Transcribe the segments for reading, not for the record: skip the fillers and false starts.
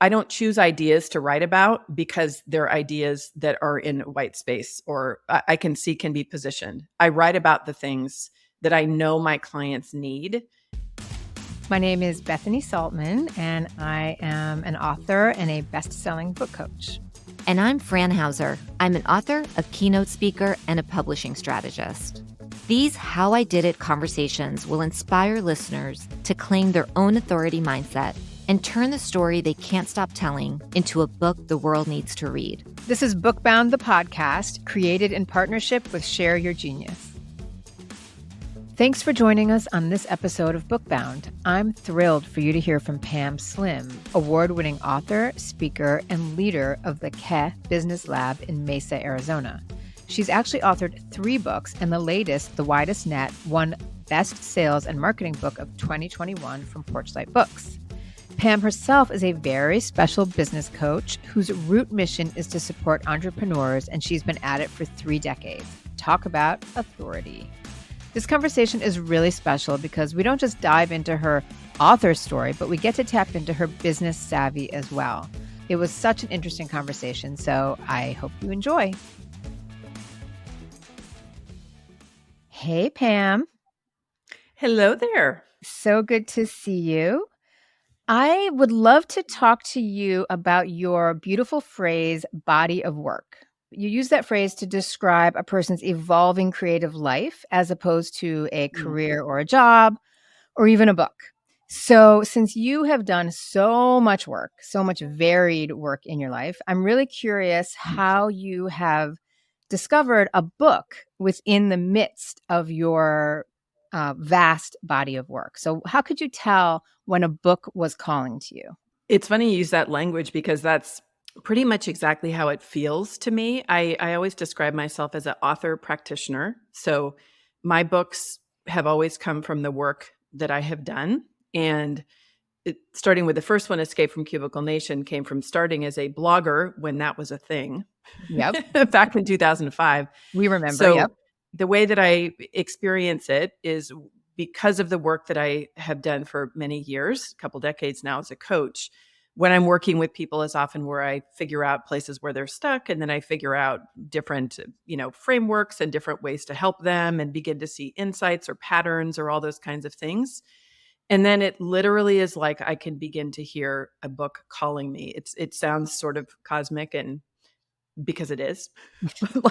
I don't choose ideas to write about because they're ideas that are in white space or I can see can be positioned. I write about the things that I know my clients need. My name is Bethany Saltman, and I am an author and a best-selling book coach. And I'm Fran Hauser. I'm an author, a keynote speaker, and a publishing strategist. These How I Did It conversations will inspire listeners to claim their own authority mindset and turn the story they can't stop telling into a book the world needs to read. This is Bookbound, the podcast, created in partnership with Share Your Genius. Thanks for joining us on this episode of Bookbound. I'm thrilled for you to hear from Pam Slim, award-winning author, speaker, and leader of the KE Business Lab in Mesa, Arizona. She's actually authored 3 books, and the latest, The Widest Net, won Best Sales and Marketing Book of 2021 from Porchlight Books. Pam herself is a very special business coach whose root mission is to support entrepreneurs, and she's been at it for 3 decades. Talk about authority. This conversation is really special because we don't just dive into her author story, but we get to tap into her business savvy as well. It was such an interesting conversation, so I hope you enjoy. Hey, Pam. Hello there. So good to see you. I would love to talk to you about your beautiful phrase, body of work. You use that phrase to describe a person's evolving creative life as opposed to a career or a job or even a book. So since you have done so much work, so much varied work in your life, I'm really curious how you have discovered a book within the midst of your vast body of work. So how could you tell when a book was calling to you? It's funny you use that language because that's pretty much exactly how it feels to me. I always describe myself as an author practitioner. So my books have always come from the work that I have done. And starting with the first one, Escape from Cubicle Nation, came from starting as a blogger when that was a thing. Yep. Back in 2005. We remember, so yep. The way that I experience it is because of the work that I have done for many years, a couple decades now as a coach. When I'm working with people is often where I figure out places where they're stuck, and then I figure out different, frameworks and different ways to help them and begin to see insights or patterns or all those kinds of things. And then it literally is like I can begin to hear a book calling me. It sounds sort of cosmic, and because it is,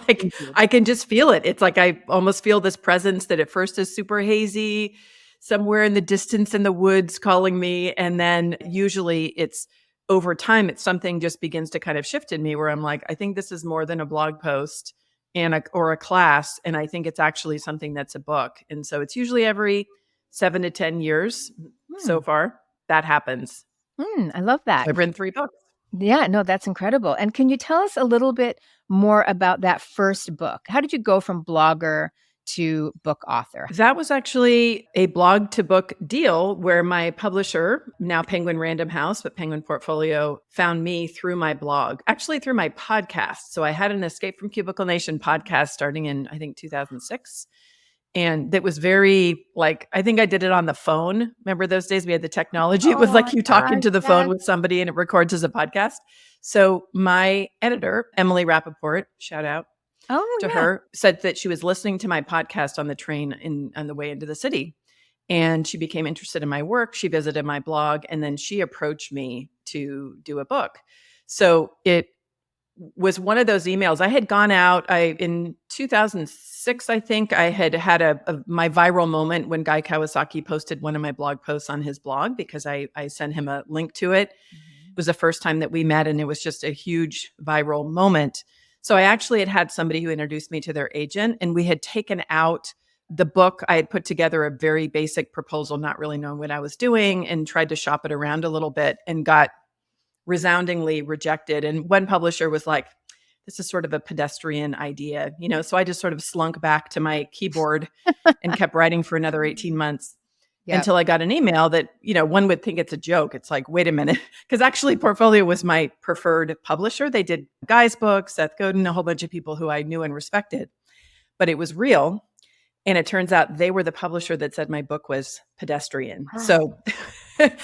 like I can just feel it. It's like I almost feel this presence that at first is super hazy, somewhere in the distance in the woods calling me. And then usually it's over time, it's something just begins to kind of shift in me where I'm like, I think this is more than a blog post or a class. And I think it's actually something that's a book. And so it's usually every 7 to 10 years so far that happens. I love that. I've written 3 books. Yeah, no, that's incredible. And can you tell us a little bit more about that first book? How did you go from blogger to book author? That was actually a blog to book deal where my publisher, now Penguin Random House, but Penguin Portfolio, found me through my blog, actually through my podcast. So I had an Escape from Cubicle Nation podcast starting in, I think, 2006. And that was very I think I did it on the phone. Remember those days we had the technology? It was like you talk into the phone with somebody and it records as a podcast. So my editor, Emily Rappaport, shout out to her, said that she was listening to my podcast on the train on the way into the city. And she became interested in my work. She visited my blog, and then she approached me to do a book. So it was one of those emails. I had gone out in 2006, I think I had my viral moment when Guy Kawasaki posted one of my blog posts on his blog because I sent him a link to it. It was the first time that we met, and it was just a huge viral moment. So I actually had somebody who introduced me to their agent, and we had taken out the book. I had put together a very basic proposal, not really knowing what I was doing, and tried to shop it around a little bit and got resoundingly rejected. And one publisher was like, this is sort of a pedestrian idea, so I just sort of slunk back to my keyboard and kept writing for another 18 months until I got an email that, one would think it's a joke. It's like, wait a minute. Because actually Portfolio was my preferred publisher. They did Guy's books, Seth Godin, a whole bunch of people who I knew and respected, but it was real. And it turns out they were the publisher that said my book was pedestrian. So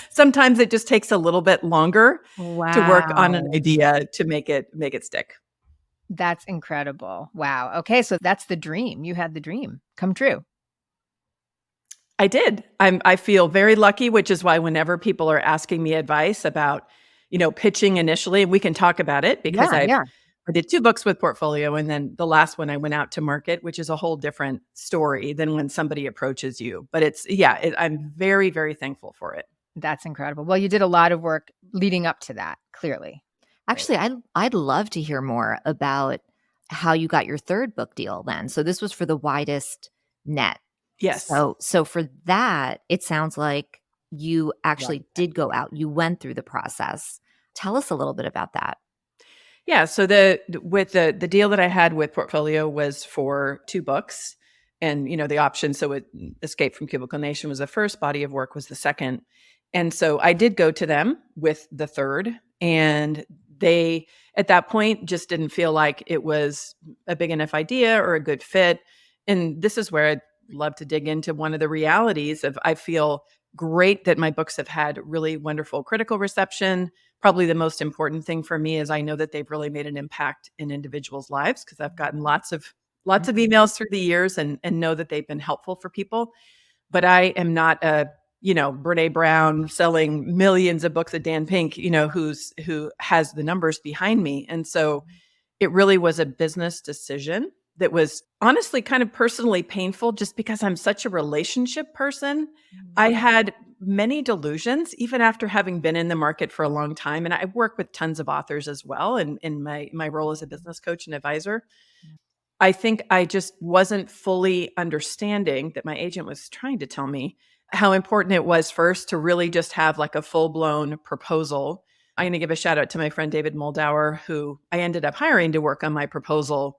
Sometimes it just takes a little bit longer to work on an Wow. idea to make it stick. That's incredible. Wow. Okay, so that's the dream. You had the dream come true. I did. I feel very lucky, which is why whenever people are asking me advice about, pitching initially, and we can talk about it because Yeah, yeah. I did 2 books with Portfolio, and then the last one I went out to market, which is a whole different story than when somebody approaches you. But I'm very, very thankful for it. That's incredible. Well, you did a lot of work leading up to that, clearly. Right. Actually, I'd love to hear more about how you got your third book deal then. So this was for the Widest Net. Yes. So for that, it sounds like you Right. actually did go out. You went through the process. Tell us a little bit about that. Yeah, so the deal that I had with Portfolio was for 2 books and, the option, so Escape from Cubicle Nation was the first, Body of Work was the second. And so I did go to them with the third, and they, at that point, just didn't feel like it was a big enough idea or a good fit. And this is where I'd love to dig into one of the realities of I feel great that my books have had really wonderful critical reception. Probably the most important thing for me is I know that they've really made an impact in individuals' lives because I've gotten lots of Mhm. emails through the years and know that they've been helpful for people. But I am not a, Brene Brown selling millions of books of Dan Pink, who has the numbers behind me. And so it really was a business decision that was honestly kind of personally painful just because I'm such a relationship person. I had many delusions even after having been in the market for a long time, and I work with tons of authors as well in my role as a business coach and advisor. I think I just wasn't fully understanding that my agent was trying to tell me how important it was first to really just have like a full-blown proposal. I'm going to give a shout out to my friend David Moldauer, who I ended up hiring to work on my proposal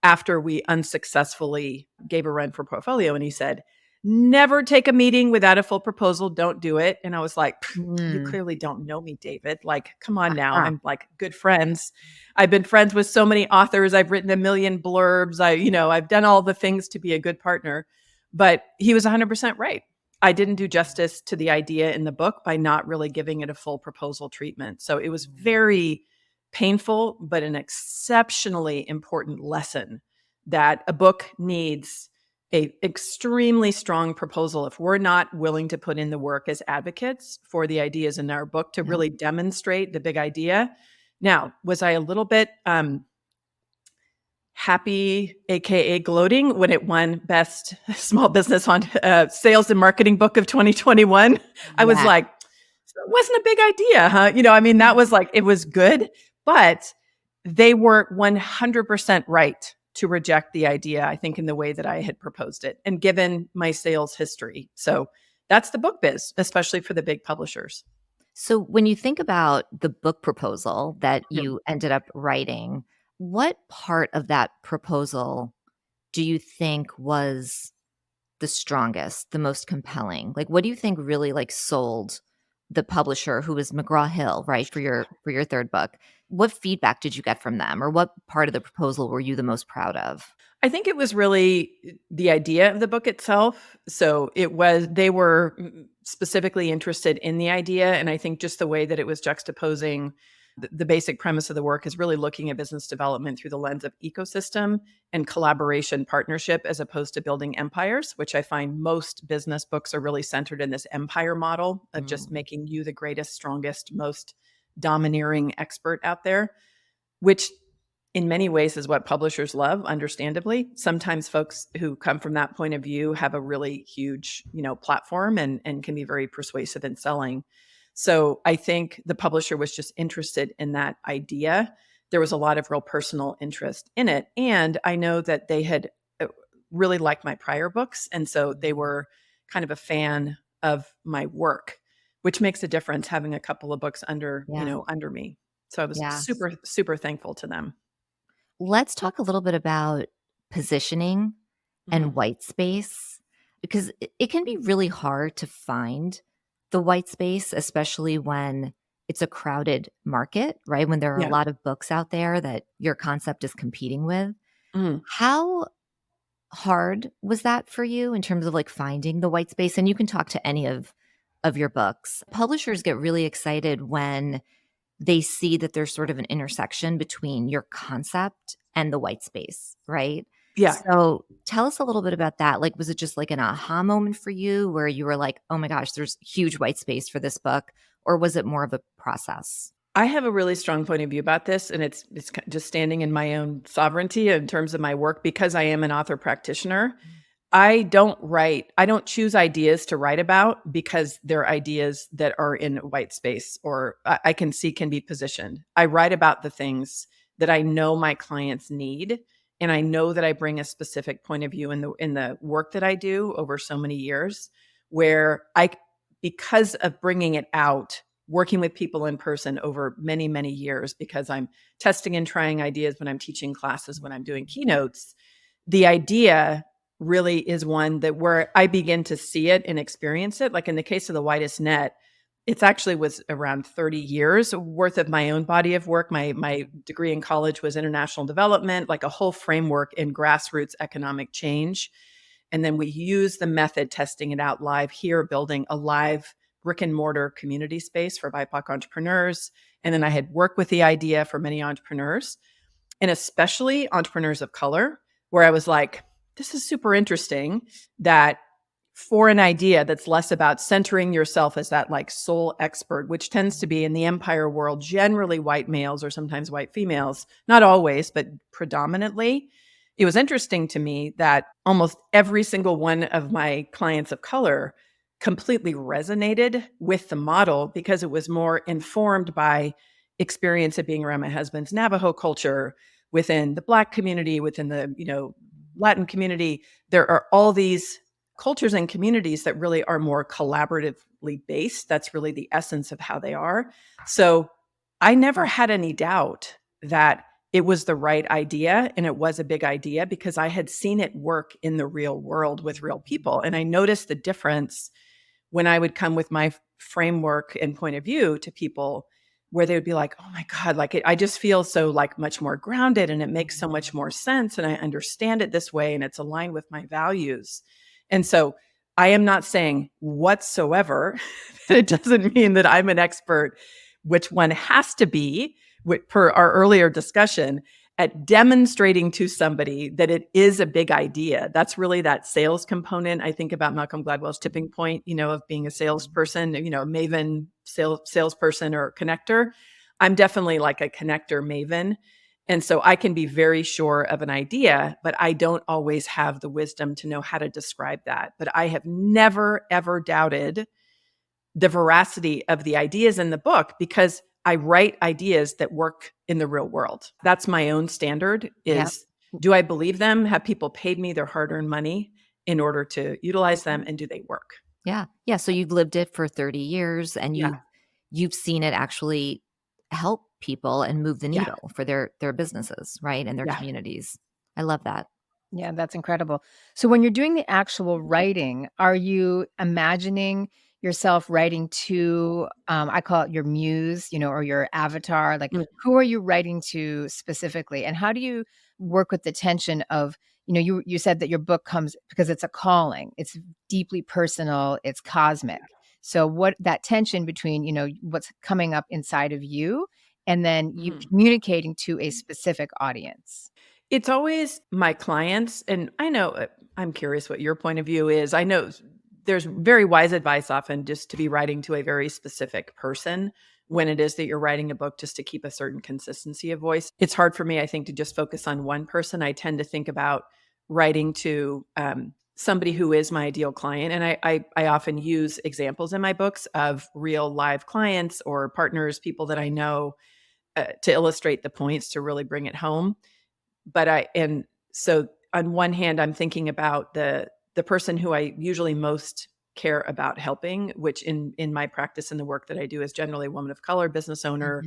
after we unsuccessfully gave a run for Portfolio. And he said, never take a meeting without a full proposal. Don't do it. And I was like, you Mm. clearly don't know me, David. Like, come on now. Ah, I'm like good friends. I've been friends with so many authors. I've written a million blurbs. I've done all the things to be a good partner. But he was 100% right. I didn't do justice to the idea in the book by not really giving it a full proposal treatment. So it was very painful, but an exceptionally important lesson that a book needs a extremely strong proposal. If we're not willing to put in the work as advocates for the ideas in our book to yeah. really demonstrate the big idea. Now, was I a little bit happy, aka gloating, when it won Best Small Business on Sales and Marketing Book of 2021? I was Yeah. like, it wasn't a big idea, huh? I mean, that was like, it was good, but they were 100% right to reject the idea, I think, in the way that I had proposed it and given my sales history. So that's the book biz, especially for the big publishers. So when you think about the book proposal that you ended up writing, what part of that proposal do you think was the strongest, the most compelling? Like what do you think really like sold the publisher who was McGraw-Hill, right, for your third book? What feedback did you get from them or what part of the proposal were you the most proud of? I think it was really the idea of the book itself. So they were specifically interested in the idea. And I think just the way that it was juxtaposing the basic premise of the work is really looking at business development through the lens of ecosystem and collaboration partnership as opposed to building empires, which I find most business books are really centered in this empire model of just Mm. making you the greatest, strongest, most domineering expert out there, which in many ways is what publishers love, understandably. Sometimes folks who come from that point of view have a really huge, platform and can be very persuasive in selling. So I think the publisher was just interested in that idea. There was a lot of real personal interest in it. And I know that they had really liked my prior books. And so they were kind of a fan of my work, which makes a difference having a couple of books Yeah. under me. So I was Yeah. super, super thankful to them. Let's talk a little bit about positioning Mhm. and white space because it can be really hard to find the white space, especially when it's a crowded market, right? When there are a Yeah. lot of books out there that your concept is competing with. Mhm. How hard was that for you in terms of like finding the white space? And you can talk to any of of your books. Publishers get really excited when they see that there's sort of an intersection between your concept and the white space, right? Yeah. So tell us a little bit about that. Like, was it just like an aha moment for you where you were like, oh my gosh, there's huge white space for this book? Or was it more of a process? I have a really strong point of view about this, and it's just standing in my own sovereignty in terms of my work because I am an author practitioner. I don't choose ideas to write about because they're ideas that are in white space or I can see can be positioned. I write about the things that I know my clients need, and I know that I bring a specific point of view in the work that I do over so many years where because of bringing it out, working with people in person over many, many years because I'm testing and trying ideas when I'm teaching classes, when I'm doing keynotes, the idea really is one that where I begin to see it and experience it. Like in the case of the Widest Net, it's actually was around 30 years worth of my own body of work. My degree in college was international development, like a whole framework in grassroots economic change. And then we use the method testing it out live here, building a live brick and mortar community space for BIPOC entrepreneurs. And then I had worked with the idea for many entrepreneurs and especially entrepreneurs of color, where I was like, this is super interesting that for an idea that's less about centering yourself as that like sole expert, which tends to be in the empire world, generally white males or sometimes white females, not always, but predominantly. It was interesting to me that almost every single one of my clients of color completely resonated with the model because it was more informed by experience of being around my husband's Navajo culture, within the Black community, within the, Latin community. There are all these cultures and communities that really are more collaboratively based. That's really the essence of how they are. So I never had any doubt that it was the right idea and it was a big idea because I had seen it work in the real world with real people. And I noticed the difference when I would come with my framework and point of view to people where they would be like, oh my God, I just feel so like much more grounded and it makes so much more sense. And I understand it this way and it's aligned with my values. And so I am not saying whatsoever that it doesn't mean that I'm an expert, which one has to be, per our earlier discussion, at demonstrating to somebody that it is a big idea. That's really that sales component. I think about Malcolm Gladwell's tipping point, of being a salesperson, a maven salesperson or connector. I'm definitely like a connector maven. And so I can be very sure of an idea, but I don't always have the wisdom to know how to describe that. But I have never, ever doubted the veracity of the ideas in the book because I write ideas that work in the real world. That's my own standard is, do I believe them? Have people paid me their hard-earned money in order to utilize them? And do they work? Yeah. Yeah. So you've lived it for 30 years and you've seen it actually help people and move the needle for their businesses, right? And their communities. I love that. Yeah, that's incredible. So when you're doing the actual writing, are you imagining yourself writing to, I call it your muse, or your avatar? Like, who are you writing to specifically? And how do you work with the tension of, you said that your book comes because it's a calling, it's deeply personal, it's cosmic. So what that tension between, what's coming up inside of you and then you communicating to a specific audience? It's always my clients. And I know I'm curious what your point of view is. I know there's very wise advice often just to be writing to a very specific person when it is that you're writing a book just to keep a certain consistency of voice. It's hard for me, I think, to just focus on one person. I tend to think about writing to somebody who is my ideal client. And I often use examples in my books of real live clients or partners, people that I know to illustrate the points to really bring it home. And so on one hand, I'm thinking about the person who I usually most care about helping, which in my practice and the work that I do is generally a woman of color, business owner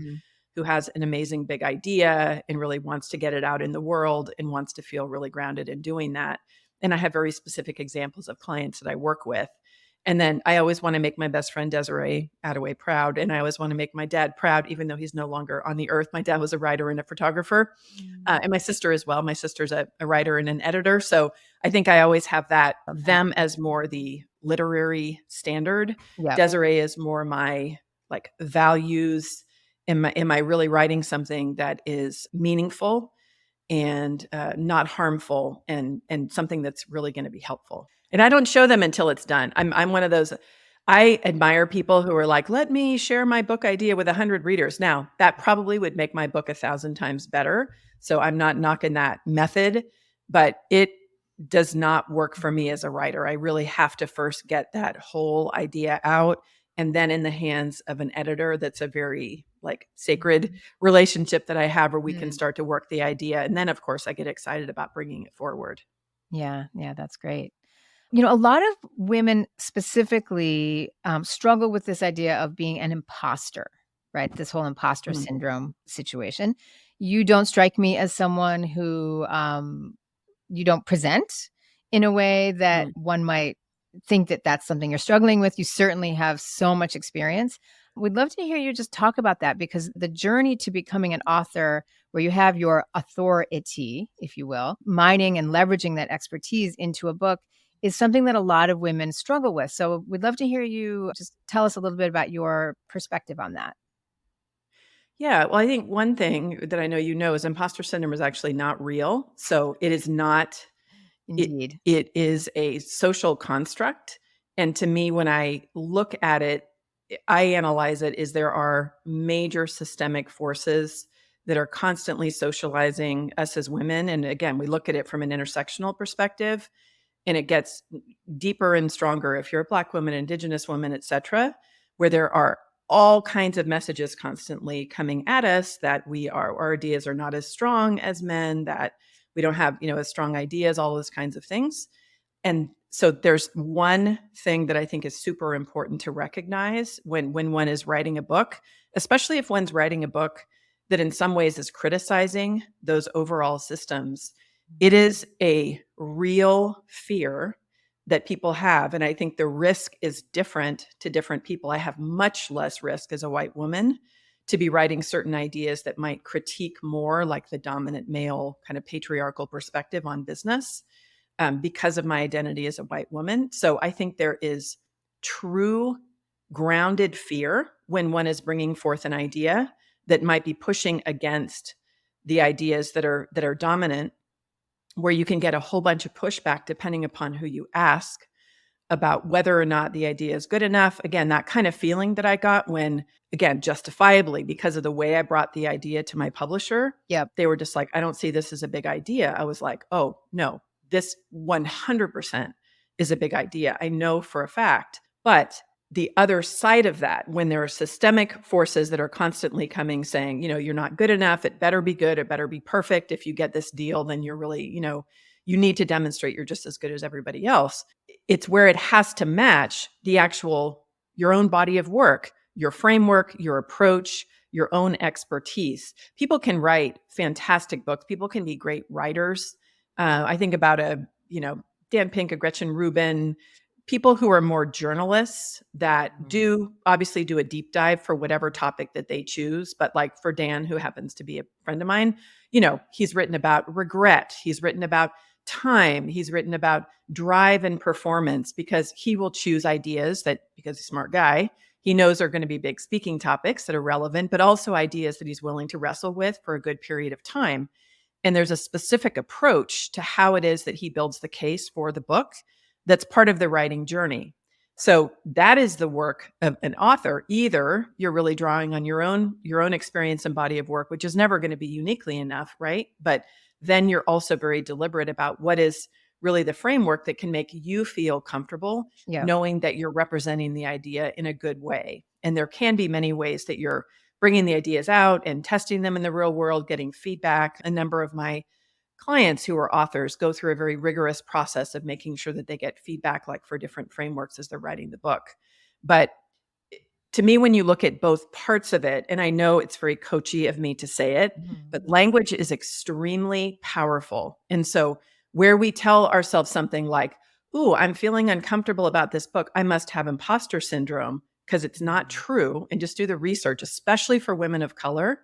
who has an amazing big idea and really wants to get it out in the world and wants to feel really grounded in doing that. And I have very specific examples of clients that I work with. And then I always want to make my best friend Desiree Attaway proud. And I always want to make my dad proud, even though he's no longer on the earth. My dad was a writer and a photographer, and my sister as well. My sister's a writer and an editor. So I think I always have them as more the literary standard. Yeah. Desiree is more my like values. Am I really writing something that is meaningful and not harmful and something that's really going to be helpful? And I don't show them until it's done. I'm one of those. I admire people who are like, let me share my book idea with 100 readers. Now, that probably would make my book 1,000 times better. So I'm not knocking that method, but it does not work for me as a writer. I really have to first get that whole idea out and then in the hands of an editor. That's a very like sacred relationship that I have where we can start to work the idea. And then of course I get excited about bringing it forward. Yeah. Yeah. That's great. You know, a lot of women specifically struggle with this idea of being an imposter, right? This whole imposter Mm, syndrome situation. You don't strike me as someone who you don't present in a way that mm. one might think that that's something you're struggling with. You certainly have so much experience. We'd love to hear you just talk about that because the journey to becoming an author where you have your authority, if you will, mining and leveraging that expertise into a book is something that a lot of women struggle with. So we'd love to hear you just tell us a little bit about your perspective on that. Yeah, well, I think one thing that I know you know is imposter syndrome is actually not real. So it is not it Indeed. it is a social construct. And to me, when I look at it, I analyze it as there are major systemic forces that are constantly socializing us as women. And again, we look at it from an intersectional perspective and it gets deeper and stronger if you're a Black woman, Indigenous woman, et cetera, where there are all kinds of messages constantly coming at us that our ideas are not as strong as men, that we don't have, as strong ideas, all those kinds of things. And so there's one thing that I think is super important to recognize when one is writing a book, especially if one's writing a book that in some ways is criticizing those overall systems. It is a real fear that people have. And I think the risk is different to different people. I have much less risk as a white woman to be writing certain ideas that might critique more like the dominant male kind of patriarchal perspective on business because of my identity as a white woman. So I think there is true grounded fear when one is bringing forth an idea that might be pushing against the ideas that are dominant, where you can get a whole bunch of pushback depending upon who you ask about whether or not the idea is good enough. Again, that kind of feeling that I got when, again, justifiably, because of the way I brought the idea to my publisher, Yep. they were just like, I don't see this as a big idea. I was like, oh, no, this 100% is a big idea. I know for a fact. But the other side of that, when there are systemic forces that are constantly coming saying, you're not good enough, it better be good, it better be perfect. If you get this deal, then you're really, you need to demonstrate you're just as good as everybody else. It's where it has to match your own body of work, your framework, your approach, your own expertise. People can write fantastic books. People can be great writers. I think about Dan Pink, a Gretchen Rubin, people who are more journalists that do obviously do a deep dive for whatever topic that they choose. But like for Dan, who happens to be a friend of mine, he's written about regret. He's written about time. He's written about drive and performance because he will choose ideas that, because he's a smart guy, he knows are going to be big speaking topics that are relevant, but also ideas that he's willing to wrestle with for a good period of time. And there's a specific approach to how it is that he builds the case for the book that's part of the writing journey. So that is the work of an author. Either you're really drawing on your own experience and body of work, which is never going to be uniquely enough, right? But then you're also very deliberate about what is really the framework that can make you feel comfortable Yep. knowing that you're representing the idea in a good way. And there can be many ways that you're bringing the ideas out and testing them in the real world, getting feedback. A number of my clients who are authors go through a very rigorous process of making sure that they get feedback, like for different frameworks as they're writing the book. But to me, when you look at both parts of it, and I know it's very coachy of me to say it, but language is extremely powerful. And so where we tell ourselves something like, ooh, I'm feeling uncomfortable about this book, I must have imposter syndrome because it's not true, and just do the research, especially for women of color,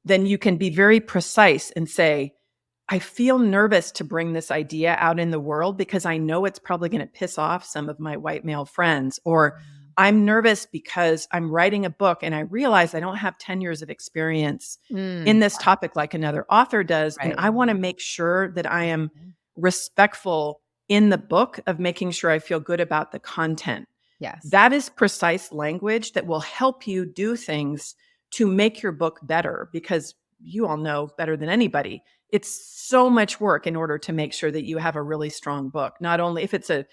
then you can be very precise and say, I feel nervous to bring this idea out in the world because I know it's probably going to piss off some of my white male friends, or I'm nervous because I'm writing a book and I realize I don't have 10 years of experience in this topic like another author does. And Right. I want to make sure that I am respectful in the book of making sure I feel good about the content. Yes. That is precise language that will help you do things to make your book better, because you all know better than anybody, it's so much work in order to make sure that you have a really strong book. Not only if it's a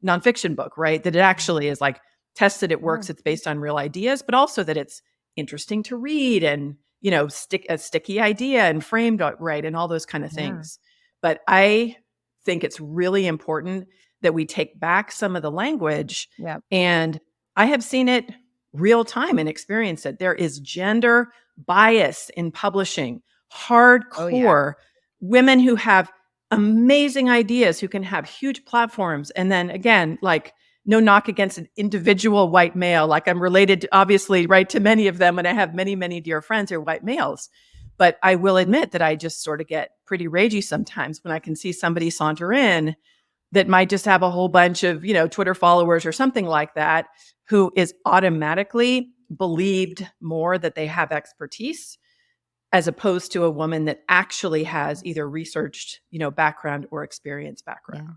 nonfiction book, right, that it actually is like tested, it works, it's based on real ideas, but also that it's interesting to read and, a sticky idea and framed right and all those kind of things. But I think it's really important that we take back some of the language. Yep. And I have seen it real time and experienced it. There is gender bias in publishing, hardcore women who have amazing ideas, who can have huge platforms. And then again, like, no knock against an individual white male. Like, I'm related, obviously, right, to many of them. And I have many, many dear friends who are white males. But I will admit that I just sort of get pretty ragey sometimes when I can see somebody saunter in that might just have a whole bunch of, Twitter followers or something like that, who is automatically believed more that they have expertise, as opposed to a woman that actually has either researched, background or experience background.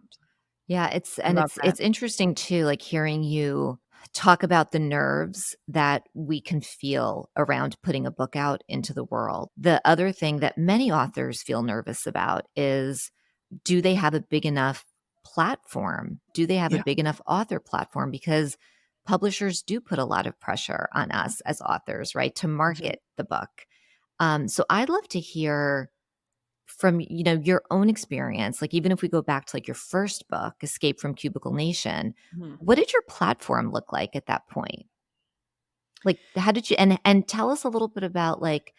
Yeah, it's interesting too, like hearing you talk about the nerves that we can feel around putting a book out into the world. The other thing that many authors feel nervous about is, do they have a big enough platform? Do they have a Yeah. big enough author platform? Because publishers do put a lot of pressure on us as authors, right, to market the book. So I'd love to hear from, your own experience. Like, even if we go back to like your first book, Escape from Cubicle Nation, Mhm. what did your platform look like at that point? Like, how did you, and tell us a little bit about, like,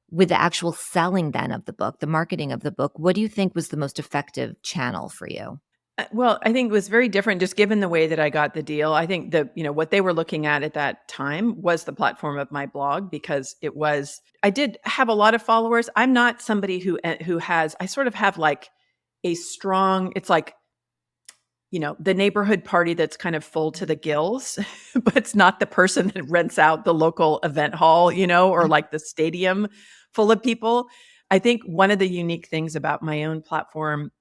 with the actual selling then of the book, the marketing of the book, what do you think was the most effective channel for you? Well, I think it was very different just given the way that I got the deal. I think what they were looking at that time was the platform of my blog, because I did have a lot of followers. I'm not somebody who has, I sort of have like a strong, it's like, the neighborhood party that's kind of full to the gills, but it's not the person that rents out the local event hall, or like the stadium full of people. I think one of the unique things about my own platform,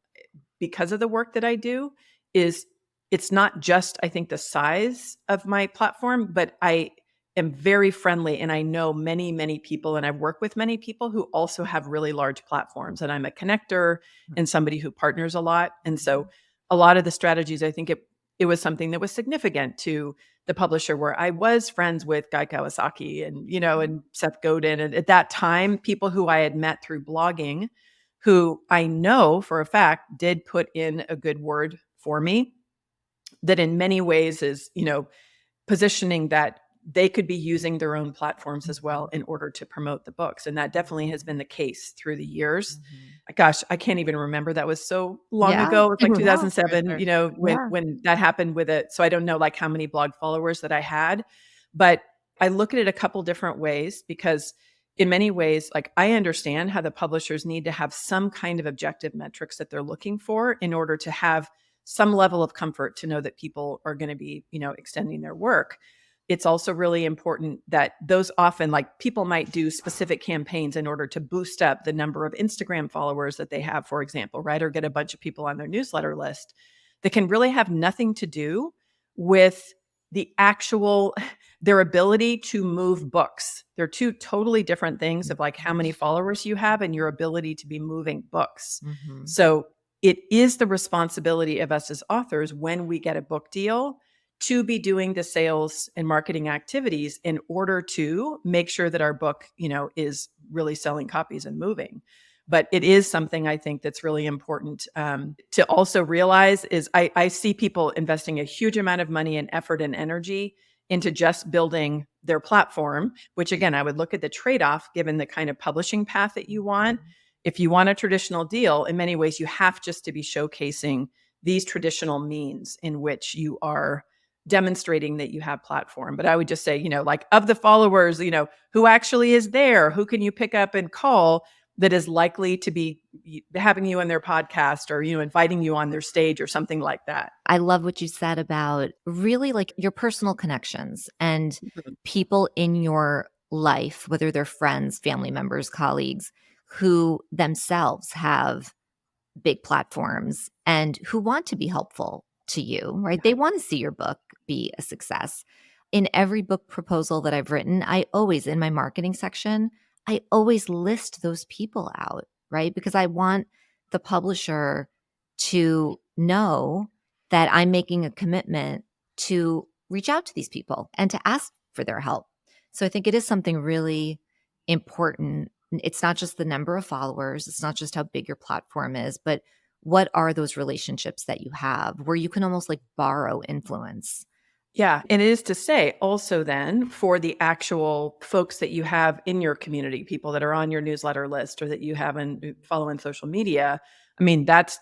because of the work that I do, is it's not just, I think, the size of my platform, but I am very friendly and I know many, many people and I work with many people who also have really large platforms, and I'm a connector and somebody who partners a lot. And so a lot of the strategies, I think it was something that was significant to the publisher, where I was friends with Guy Kawasaki and Seth Godin. And at that time, people who I had met through blogging, who I know for a fact did put in a good word for me, that in many ways is, positioning that they could be using their own platforms as well in order to promote the books. And that definitely has been the case through the years. Gosh, I can't even remember. That was so long ago. It was like 2007, when that happened with it. So I don't know like how many blog followers that I had, but I look at it a couple different ways, because in many ways, like, I understand how the publishers need to have some kind of objective metrics that they're looking for in order to have some level of comfort to know that people are going to be, extending their work. It's also really important that those often, like, people might do specific campaigns in order to boost up the number of Instagram followers that they have, for example, right? Or get a bunch of people on their newsletter list that can really have nothing to do with the actual, their ability to move books. They're two totally different things, of like how many followers you have and your ability to be moving books. So it is the responsibility of us as authors, when we get a book deal, to be doing the sales and marketing activities in order to make sure that our book, is really selling copies and moving. But it is something I think that's really important to also realize is I see people investing a huge amount of money and effort and energy into just building their platform, which again, I would look at the trade-off given the kind of publishing path that you want. If you want a traditional deal, in many ways, you have just to be showcasing these traditional means in which you are demonstrating that you have platform. But I would just say, like, of the followers, who actually is there, who can you pick up and call? that is likely to be having you on their podcast or, inviting you on their stage or something like that. I love what you said about really like your personal connections and Mhm. people in your life, whether they're friends, family members, colleagues, who themselves have big platforms and who want to be helpful to you, right? They want to see your book be a success. In every book proposal that I've written, I always, in my marketing section, I always list those people out, right? Because I want the publisher to know that I'm making a commitment to reach out to these people and to ask for their help. So I think it is something really important. It's not just the number of followers, it's not just how big your platform is, but what are those relationships that you have where you can almost like borrow influence? Yeah. And it is to say also then for the actual folks that you have in your community, people that are on your newsletter list or that you have and follow on social media. I mean, that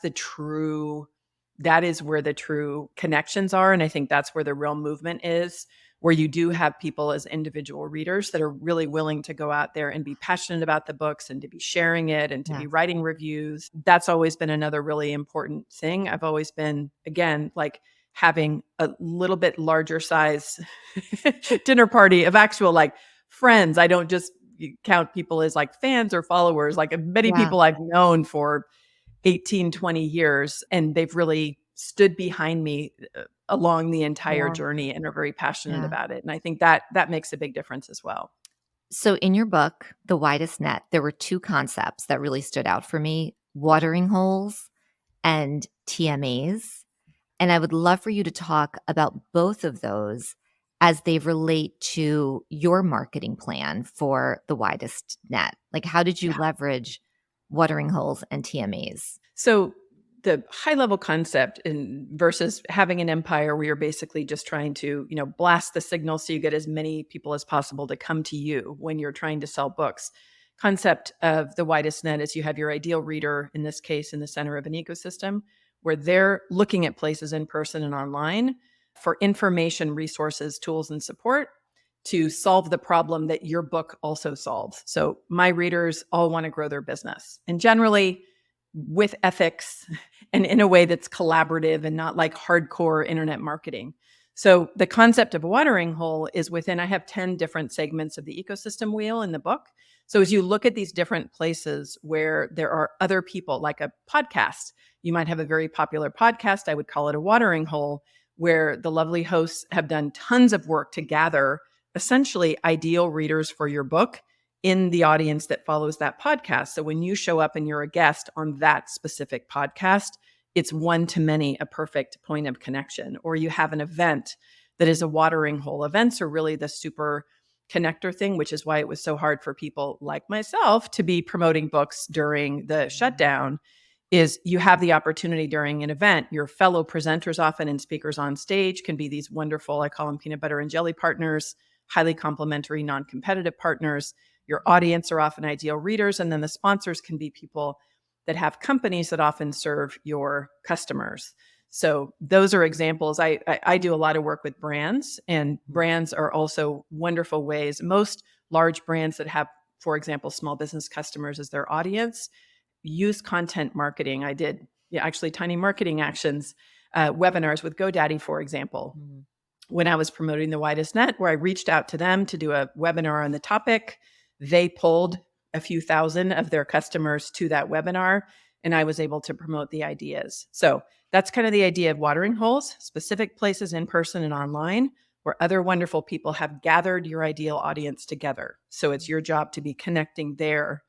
is where the true connections are. And I think that's where the real movement is, where you do have people as individual readers that are really willing to go out there and be passionate about the books and to be sharing it and to be Yes. writing reviews. That's always been another really important thing. I've always been, again, like, having a little bit larger size dinner party of actual like friends. I don't just count people as like fans or followers, like many Yeah. people I've known for 18, 20 years, and they've really stood behind me along the entire Yeah. journey and are very passionate Yeah. about it. And I think that makes a big difference as well. So in your book, The Widest Net, there were two concepts that really stood out for me: watering holes and TMAs. And I would love for you to talk about both of those as they relate to your marketing plan for The Widest Net. Like, how did you leverage watering holes and TMAs? So the high level concept in versus having an empire where you're basically just trying to, blast the signal so you get as many people as possible to come to you when you're trying to sell books. Concept of the widest net is you have your ideal reader, in this case, in the center of an ecosystem where they're looking at places in person and online for information, resources, tools, and support to solve the problem that your book also solves. So my readers all want to grow their business. And generally, with ethics and in a way that's collaborative and not like hardcore internet marketing. So the concept of a watering hole is I have 10 different segments of the ecosystem wheel in the book. So as you look at these different places where there are other people, like a podcast, you might have a very popular podcast. I would call it a watering hole, where the lovely hosts have done tons of work to gather essentially ideal readers for your book in the audience that follows that podcast. So when you show up and you're a guest on that specific podcast, it's one to many, a perfect point of connection. Or you have an event that is a watering hole. Events are really the super connector thing, which is why it was so hard for people like myself to be promoting books during the shutdown. Is you have the opportunity during an event, your fellow presenters often and speakers on stage can be these wonderful, I call them peanut butter and jelly partners, highly complementary, non-competitive partners. Your audience are often ideal readers. And then the sponsors can be people that have companies that often serve your customers. So those are examples. I do a lot of work with brands, and brands are also wonderful ways. Most large brands that have, for example, small business customers as their audience use content marketing. I did actually tiny marketing actions, webinars with GoDaddy, for example, when I was promoting the Widest Net, where I reached out to them to do a webinar on the topic. They pulled a few thousand of their customers to that webinar, and I was able to promote the ideas. So that's kind of the idea of watering holes, specific places in person and online where other wonderful people have gathered your ideal audience together. So it's your job to be connecting there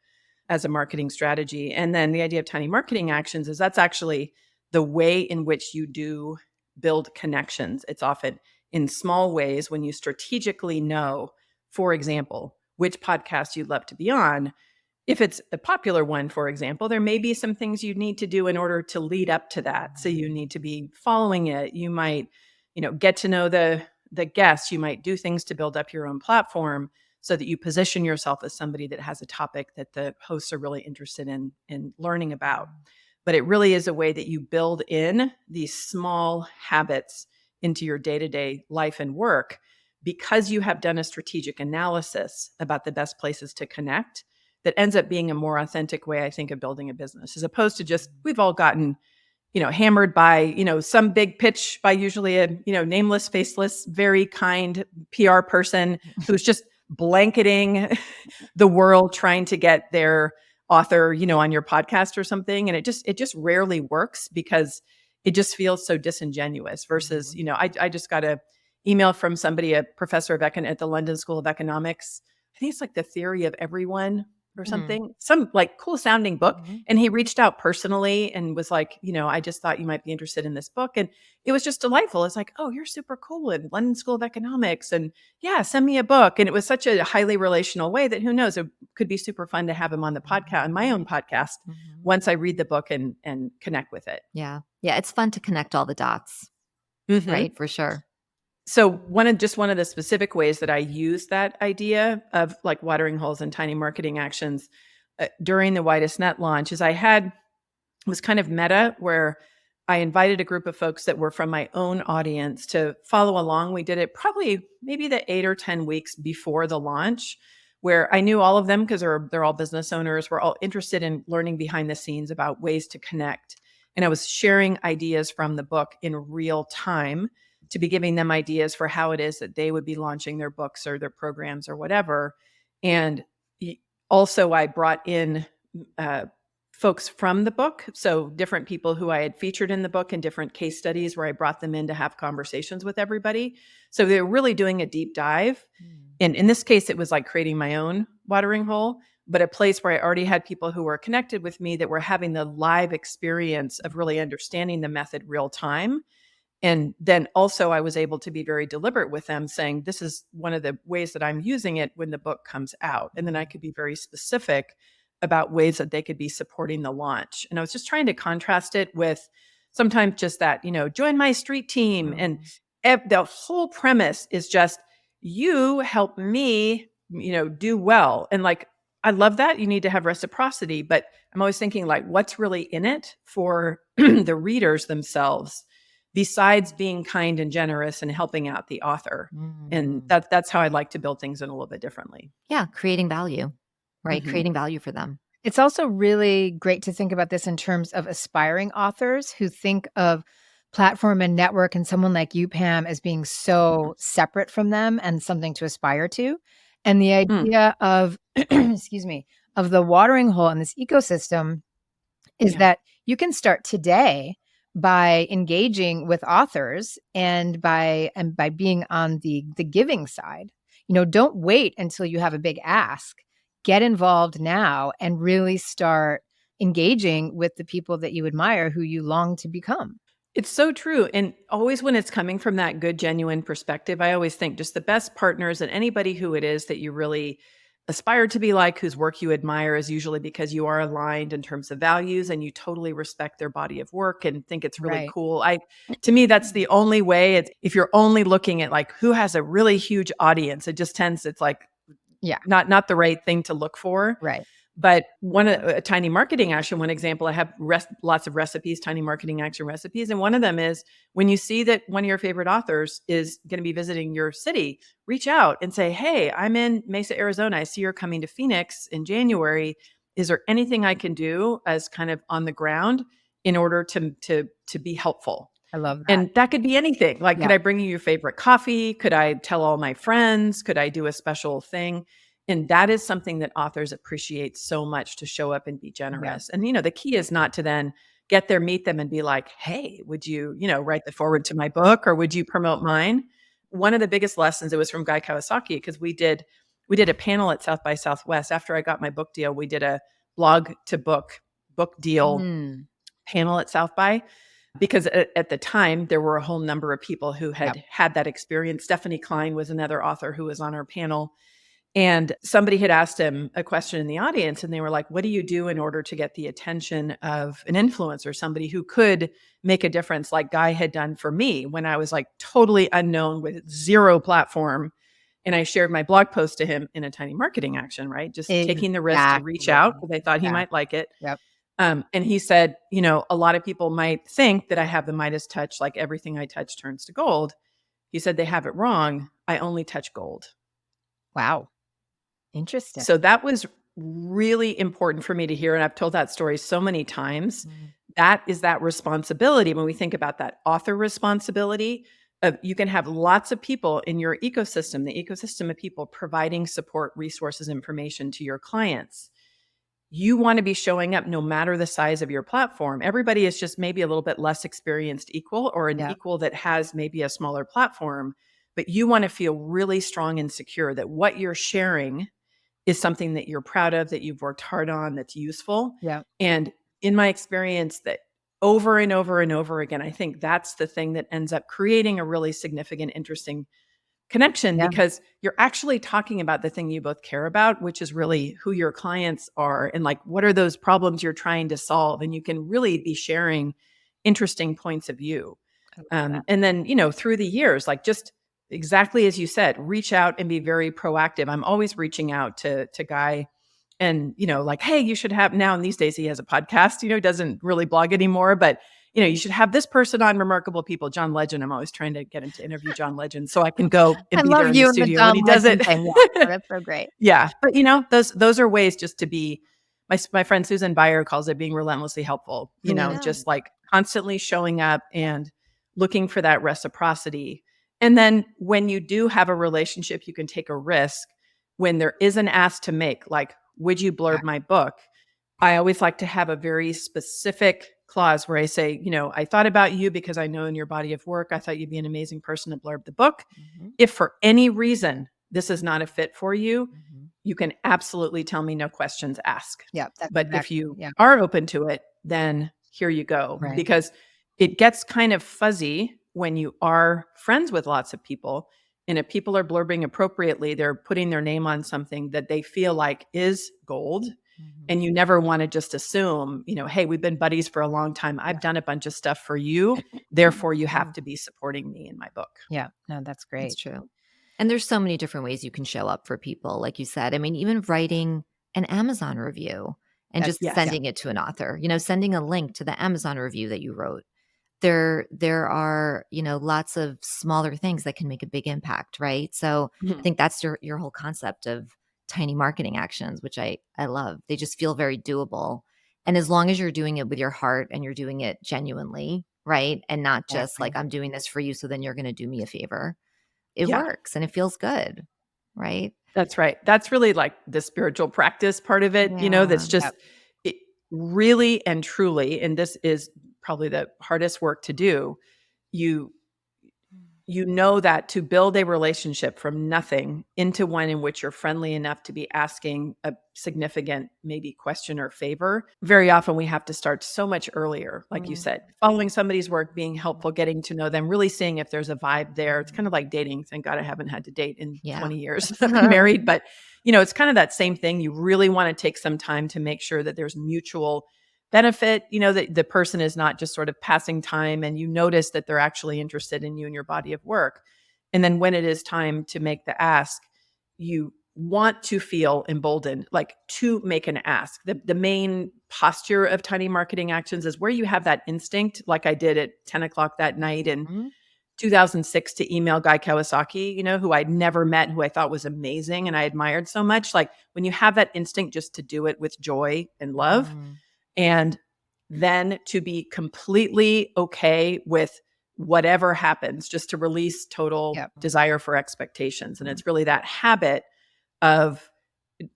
as a marketing strategy. And then the idea of tiny marketing actions is that's actually the way in which you do build connections. It's often in small ways when you strategically know, for example, which podcast you'd love to be on. If it's a popular one, for example, there may be some things you need to do in order to lead up to that. So you need to be following it. You might, get to know the guests. You might do things to build up your own platform so that you position yourself as somebody that has a topic that the hosts are really interested in learning about. But it really is a way that you build in these small habits into your day-to-day life and work because you have done a strategic analysis about the best places to connect. that ends up being a more authentic way, I think, of building a business, as opposed to just, we've all gotten, hammered by, some big pitch by usually a, nameless, faceless, very kind PR person who's just blanketing the world trying to get their author, on your podcast or something. And it just rarely works because it just feels so disingenuous versus, I just got a email from somebody, a professor of at the London School of Economics. I think it's like The Theory of Everyone or something, some like cool sounding book. And he reached out personally and was like, I just thought you might be interested in this book. And it was just delightful. It's like, oh, you're super cool in London School of Economics. And yeah, send me a book. And it was such a highly relational way that who knows, it could be super fun to have him on the podcast, on my own podcast, once I read the book and connect with it. Yeah. Yeah. It's fun to connect all the dots. Right. For sure. So one of the specific ways that I use that idea of like watering holes and tiny marketing actions during the Widest Net launch is was kind of meta, where I invited a group of folks that were from my own audience to follow along. We did it probably maybe the 8 or 10 weeks before the launch, where I knew all of them because they're all business owners. We're all interested in learning behind the scenes about ways to connect. And I was sharing ideas from the book in real time to be giving them ideas for how it is that they would be launching their books or their programs or whatever. And also I brought in folks from the book. So different people who I had featured in the book and different case studies where I brought them in to have conversations with everybody. So they were really doing a deep dive. And in this case, it was like creating my own watering hole, but a place where I already had people who were connected with me that were having the live experience of really understanding the method real time. And then also I was able to be very deliberate with them, saying, this is one of the ways that I'm using it when the book comes out. And then I could be very specific about ways that they could be supporting the launch. And I was just trying to contrast it with sometimes just that, join my street team. And the whole premise is just, you help me, do well. And like, I love that. You need to have reciprocity, but I'm always thinking like, what's really in it for the readers themselves, besides being kind and generous and helping out the author. And that's how I'd like to build things in a little bit differently. Yeah. Creating value, right? Creating value for them. It's also really great to think about this in terms of aspiring authors who think of platform and network and someone like you, Pam, as being so separate from them and something to aspire to. And the idea of, excuse me, of the watering hole in this ecosystem is that you can start today by engaging with authors and by being on the giving side. Don't wait until you have a big ask. Get involved now and really start engaging with the people that you admire, who you long to become. It's so true. And always when it's coming from that good, genuine perspective, I always think just the best partners and anybody who it is that you really aspire to be like, whose work you admire, is usually because you are aligned in terms of values and you totally respect their body of work and think it's really cool. To me, that's the only way. If you're only looking at like who has a really huge audience, it's like, not the right thing to look for. Right. But a tiny marketing action, one example, I have lots of recipes, tiny marketing action recipes. And one of them is when you see that one of your favorite authors is going to be visiting your city, reach out and say, hey, I'm in Mesa, Arizona. I see you're coming to Phoenix in January. Is there anything I can do as kind of on the ground in order to be helpful? I love that. And that could be anything. Like, could I bring you your favorite coffee? Could I tell all my friends? Could I do a special thing? And that is something that authors appreciate so much, to show up and be generous. And, the key is not to then get there, meet them and be like, hey, would you, write the foreword to my book, or would you promote mine? One of the biggest lessons, it was from Guy Kawasaki, because we did a panel at South by Southwest. After I got my book deal, we did a blog to book deal panel at South by, because at the time there were a whole number of people who had had that experience. Stephanie Klein was another author who was on our panel. And somebody had asked him a question in the audience, and they were like, what do you do in order to get the attention of an influencer, somebody who could make a difference like Guy had done for me when I was like totally unknown with zero platform? And I shared my blog post to him in a tiny marketing action, right? Just taking the risk to reach out because I thought he might like it. And he said, a lot of people might think that I have the Midas touch, like everything I touch turns to gold. He said, they have it wrong. I only touch gold. Wow. Interesting. So that was really important for me to hear, and I've told that story so many times, Mm. that is that responsibility. When we think about that author responsibility, of you can have lots of people in your ecosystem, the ecosystem of people providing support, resources, information to your clients. You want to be showing up no matter the size of your platform. Everybody is just maybe a little bit less experienced equal, or an Yeah. equal that has maybe a smaller platform, but you want to feel really strong and secure that what you're sharing is something that you're proud of, that you've worked hard on, that's useful. Yeah. And in my experience, that over and over and over again, I think that's the thing that ends up creating a really significant, interesting connection, Yeah. because you're actually talking about the thing you both care about, which is really who your clients are and like what are those problems you're trying to solve. And you can really be sharing interesting points of view. I love that. And then, through the years, like just exactly as you said, reach out and be very proactive. I'm always reaching out to Guy and, like, hey, you should have now. In these days, he has a podcast, doesn't really blog anymore, but you should have this person on Remarkable People, John Legend. I'm always trying to get him to interview John Legend so I can go I and be there love in the you and the studio when John he does Legend it. thing. Yeah. That's so great. Yeah. But those are ways just to be, my friend Susan Beyer calls it being relentlessly helpful, Yeah. just like constantly showing up and looking for that reciprocity. And then when you do have a relationship, you can take a risk when there is an ask to make, like, would you blurb my book? I always like to have a very specific clause where I say, I thought about you because I know in your body of work, I thought you'd be an amazing person to blurb the book. Mhm. If for any reason this is not a fit for you, Mhm. you can absolutely tell me, no questions asked. Yeah. That's But if exactly. you Yeah. are open to it, then here you go. Right. Because it gets kind of fuzzy when you are friends with lots of people. And if people are blurbing appropriately, they're putting their name on something that they feel like is gold. Mhm. And you never want to just assume, hey, we've been buddies for a long time. Yeah. I've done a bunch of stuff for you. Therefore, you have Mhm. to be supporting me in my book. Yeah. No, that's It's great. true. And there's so many different ways you can show up for people, like you said. I mean, even writing an Amazon review and That's just Yes. sending it to an author, sending a link to the Amazon review that you wrote. There are, lots of smaller things that can make a big impact, right? So I Mhm. think that's your whole concept of tiny marketing actions, which I love. They just feel very doable. And as long as you're doing it with your heart and you're doing it genuinely, right? And not just like, exactly. I'm doing this for you, so then you're going to do me a favor. It Yeah. works and it feels good, right? That's right. That's really like the spiritual practice part of it, Yeah. that's just Yep. it really and truly, and this is probably the hardest work to do. You that to build a relationship from nothing into one in which you're friendly enough to be asking a significant maybe question or favor. Very often we have to start so much earlier, like you Mm. said, following somebody's work, being helpful, getting to know them, really seeing if there's a vibe there. It's kind of like dating. Thank God I haven't had to date in Yeah. 20 years. I've been married, but it's kind of that same thing. You really want to take some time to make sure that there's mutual benefit, that the person is not just sort of passing time, and you notice that they're actually interested in you and your body of work. And then when it is time to make the ask, you want to feel emboldened, like to make an ask. The main posture of tiny marketing actions is where you have that instinct, like I did at 10 o'clock that night in Mhm. 2006 to email Guy Kawasaki, who I'd never met, who I thought was amazing and I admired so much. Like when you have that instinct just to do it with joy and love, Mhm. and then to be completely okay with whatever happens, just to release total Yep. desire for expectations. And Mhm. it's really that habit of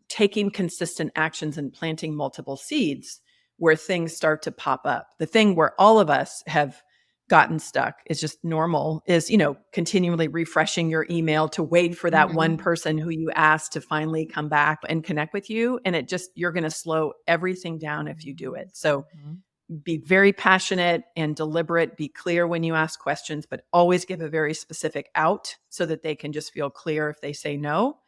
taking consistent actions and planting multiple seeds where things start to pop up. The thing where all of us have gotten stuck is just normal is, continually refreshing your email to wait for that one Mhm. person who you asked to finally come back and connect with you. And you're going to slow everything down if you do it. So Mhm. be very passionate and deliberate, be clear when you ask questions, but always give a very specific out so that they can just feel clear if they say no.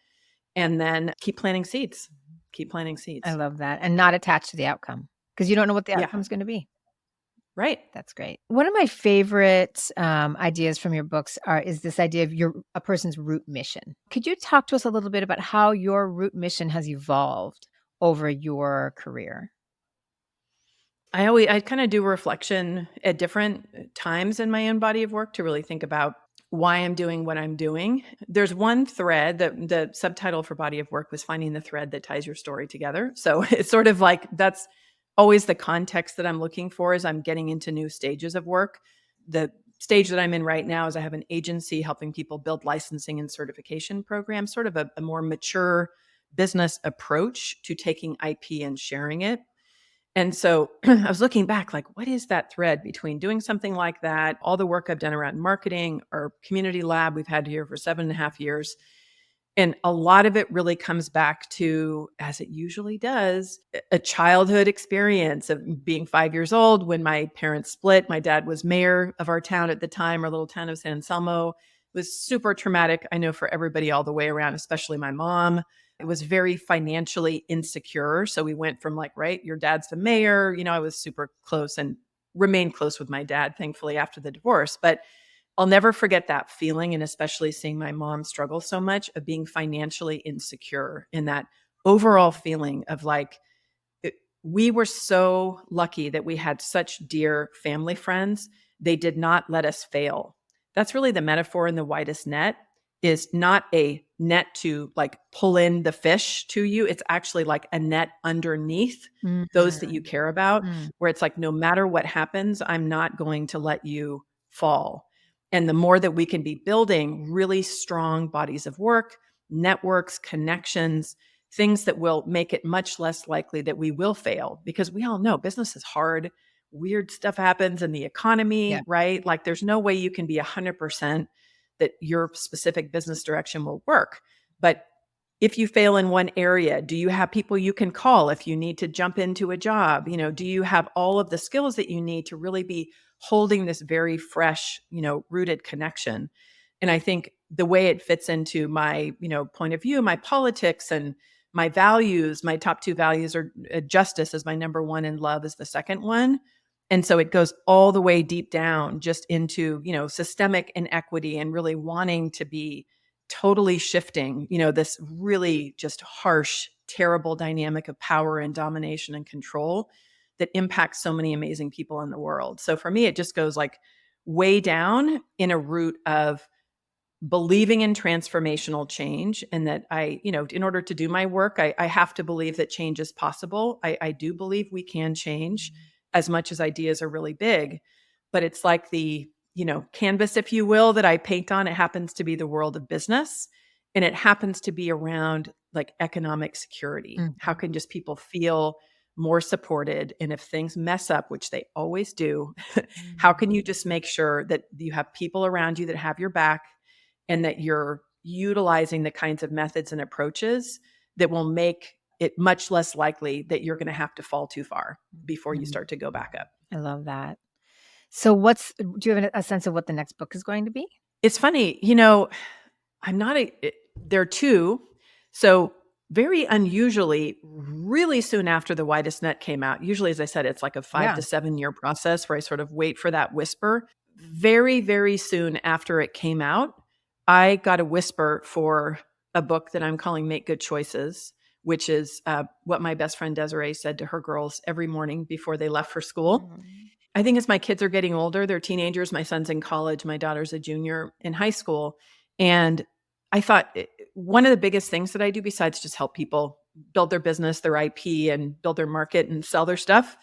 And then keep planting seeds. Keep planting I seeds. love that. And not attached to the outcome because you don't know what the Yeah. outcome is going to be. Right. That's great. One of my favorite ideas from your books is this idea of a person's root mission. Could you talk to us a little bit about how your root mission has evolved over your career? I kind of do reflection at different times in my own body of work to really think about why I'm doing what I'm doing. There's one thread that the subtitle for body of work was finding the thread that ties your story together. So it's sort of like that's always the context that I'm looking for as I'm getting into new stages of work. The stage that I'm in right now is I have an agency helping people build licensing and certification programs, sort of a more mature business approach to taking IP and sharing it. And so I was looking back, like, what is that thread between doing something like that, all the work I've done around marketing, our community lab we've had here for 7.5 years. And a lot of it really comes back to, as it usually does, a childhood experience of being 5 years old when my parents split. My dad was mayor of our town at the time, our little town of San Anselmo. It was super traumatic, I know, for everybody all the way around, especially my mom. It was very financially insecure. So we went from like, right, your dad's the mayor. I was super close and remained close with my dad, thankfully, after the divorce. But I'll never forget that feeling, and especially seeing my mom struggle so much, of being financially insecure, and that overall feeling of like, we were so lucky that we had such dear family friends. They did not let us fail. That's really the metaphor in the widest net, is not a net to like pull in the fish to you. It's actually like a net underneath those that you care about, where it's like, no matter what happens, I'm not going to let you fall. And the more that we can be building really strong bodies of work, networks, connections, things that will make it much less likely that we will fail, because we all know business is hard. Weird stuff happens in the economy, right? Like there's no way you can be 100% that your specific business direction will work. But if you fail in one area, do you have people you can call if you need to jump into a job? Do you have all of the skills that you need to really be holding this very fresh, rooted connection? And I think the way it fits into my, point of view, my politics and my values, my top two values are justice is my number one and love is the second one. And so it goes all the way deep down just into, systemic inequity and really wanting to be totally shifting, this really just harsh, terrible dynamic of power and domination and control that impacts so many amazing people in the world. So for me, it just goes like way down in a root of believing in transformational change, and that in order to do my work, I have to believe that change is possible. I do believe we can change as much as ideas are really big, but it's like the, canvas, if you will, that I paint on. It happens to be the world of business, and it happens to be around like economic security. How can just people feel more supported? And if things mess up, which they always do, how can you just make sure that you have people around you that have your back, and that you're utilizing the kinds of methods and approaches that will make it much less likely that you're going to have to fall too far before you start to go back up. I love that. So do you have a sense of what the next book is going to be? It's funny, I'm not there are two. So very unusually, really soon after the widest net came out, usually, as I said, it's like a 5 to 7 year process where I sort of wait for that whisper. Very, very soon after it came out, I got a whisper for a book that I'm calling Make Good Choices, which is what my best friend Desiree said to her girls every morning before they left for school. I think as my kids are getting older, they're teenagers. My son's in college. My daughter's a junior in high school. And I thought one of the biggest things that I do, besides just help people build their business, their IP, and build their market and sell their stuff,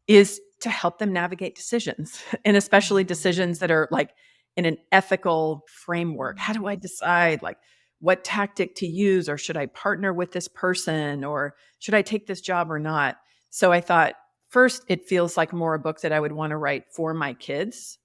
is to help them navigate decisions, and especially decisions that are like in an ethical framework. How do I decide like what tactic to use, or should I partner with this person, or should I take this job or not? So I thought, first, it feels like more a book that I would want to write for my kids,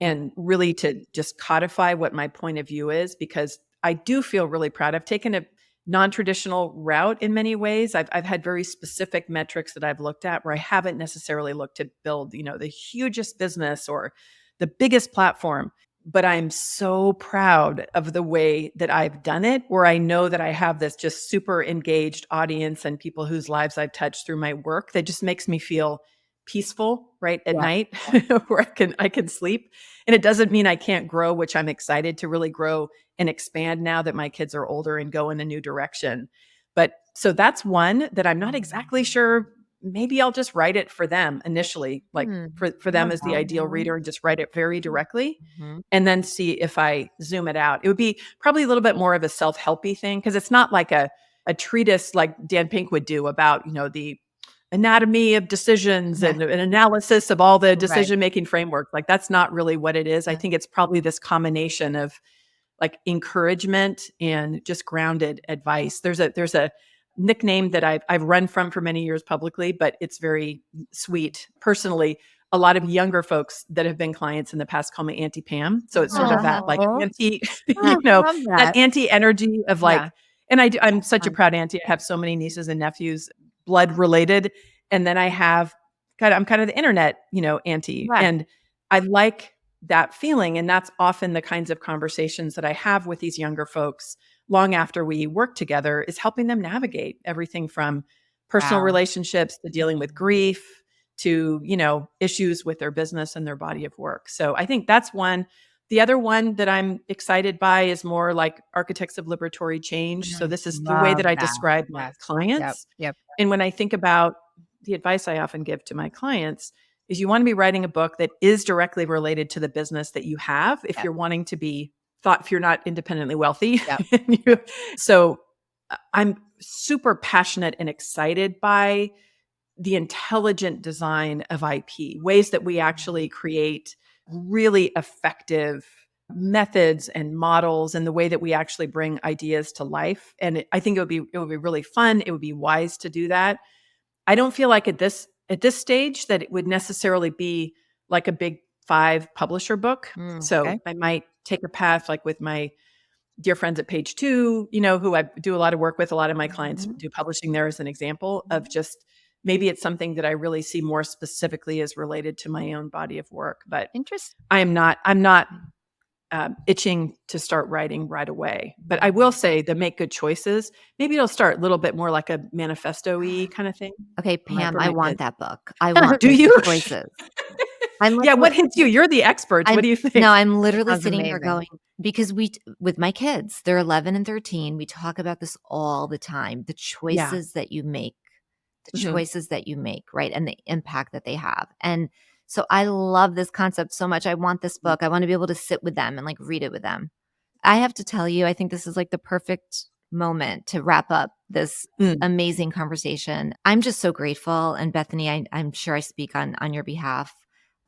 and really to just codify what my point of view is, because I do feel really proud. I've taken a non-traditional route in many ways. I've had very specific metrics that I've looked at where I haven't necessarily looked to build, the hugest business or the biggest platform. But I'm so proud of the way that I've done it, where I know that I have this just super engaged audience and people whose lives I've touched through my work that just makes me feel peaceful right at night, where I can sleep. And it doesn't mean I can't grow, which I'm excited to really grow and expand now that my kids are older and go in a new direction. But so that's one that I'm not exactly sure maybe I'll just write it for them initially, like for them as the ideal reader, and just write it very directly, and then see if I zoom it out. It would be probably a little bit more of a self-helpy thing, because it's not like a treatise like Dan Pink would do about, the anatomy of decisions and an analysis of all the decision-making framework. Like, that's not really what it is. I think it's probably this combination of like encouragement and just grounded advice. There's a nickname that I've run from for many years publicly, but it's very sweet. Personally, a lot of younger folks that have been clients in the past call me Auntie Pam. So it's sort of that like auntie, that auntie energy of like, and I'm such a proud auntie. I have so many nieces and nephews, blood related. And then I'm kind of the internet, auntie. Right. And I like that feeling. And that's often the kinds of conversations that I have with these younger folks long after we work together, is helping them navigate everything from personal relationships to dealing with grief to, issues with their business and their body of work. So I think that's one. The other one that I'm excited by is more like Architects of Liberatory Change. So this is the way that I describe my clients. Yep. And when I think about the advice I often give to my clients, is you want to be writing a book that is directly related to the business that you have. If you're wanting to be if you're not independently wealthy. So I'm super passionate and excited by the intelligent design of IP, ways that we actually create really effective methods and models, and the way that we actually bring ideas to life. And I think it would be really fun. It would be wise to do that. I don't feel like at this stage that it would necessarily be like a big 5 publisher book. So I might take a path like with my dear friends at Page 2, who I do a lot of work with. A lot of my clients do publishing there as an example of just, maybe it's something that I really see more specifically as related to my own body of work. But interesting. I'm not itching to start writing right away. But I will say that make good choices. Maybe it'll start a little bit more like a manifesto-y kind of thing. Okay, Pam, I want that book. I want Do you? choices. What hits you? You're the expert. What do you think? No, I'm literally Sounds sitting amazing. here going, because with my kids, they're 11 and 13. We talk about this all the time. The choices that you make, right? And the impact that they have. And so I love this concept so much. I want this book. I want to be able to sit with them and like read it with them. I have to tell you, I think this is like the perfect moment to wrap up this amazing conversation. I'm just so grateful. And Bethany, I'm sure I speak on your behalf,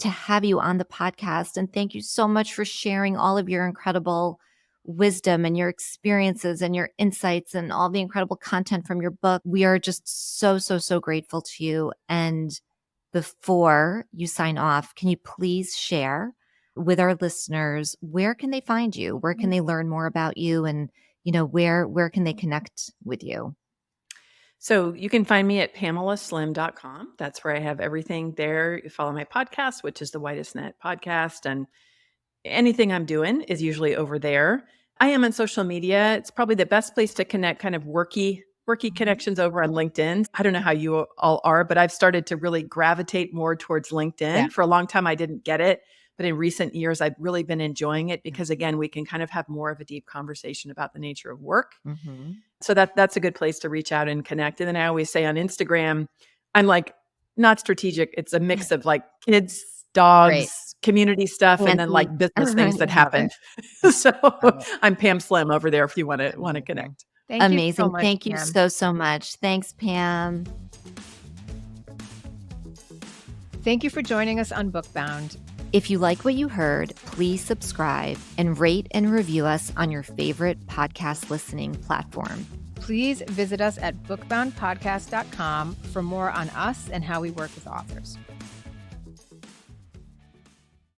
to have you on the podcast. And thank you so much for sharing all of your incredible wisdom and your experiences and your insights and all the incredible content from your book. We are just so, so, so grateful to you. And before you sign off, can you please share with our listeners, where can they find you? Where can they learn more about you? And, where can they connect with you? So you can find me at PamelaSlim.com. That's where I have everything there. You follow my podcast, which is the Widest Net podcast, and anything I'm doing is usually over there. I am on social media. It's probably the best place to connect kind of worky connections over on LinkedIn. I don't know how you all are, but I've started to really gravitate more towards LinkedIn. Yeah. For a long time, I didn't get it. But in recent years, I've really been enjoying it because, again, we can kind of have more of a deep conversation about the nature of work. So that's a good place to reach out and connect. And then I always say on Instagram, I'm like not strategic. It's a mix of like kids, dogs, community stuff, and then like business things that happen. So I'm Pam Slim over there if you want to connect. Thank Amazing. You so much, Thank you Pam. so much. Thanks, Pam. Thank you for joining us on Bookbound. If you like what you heard, please subscribe and rate and review us on your favorite podcast listening platform. Please visit us at bookboundpodcast.com for more on us and how we work with authors.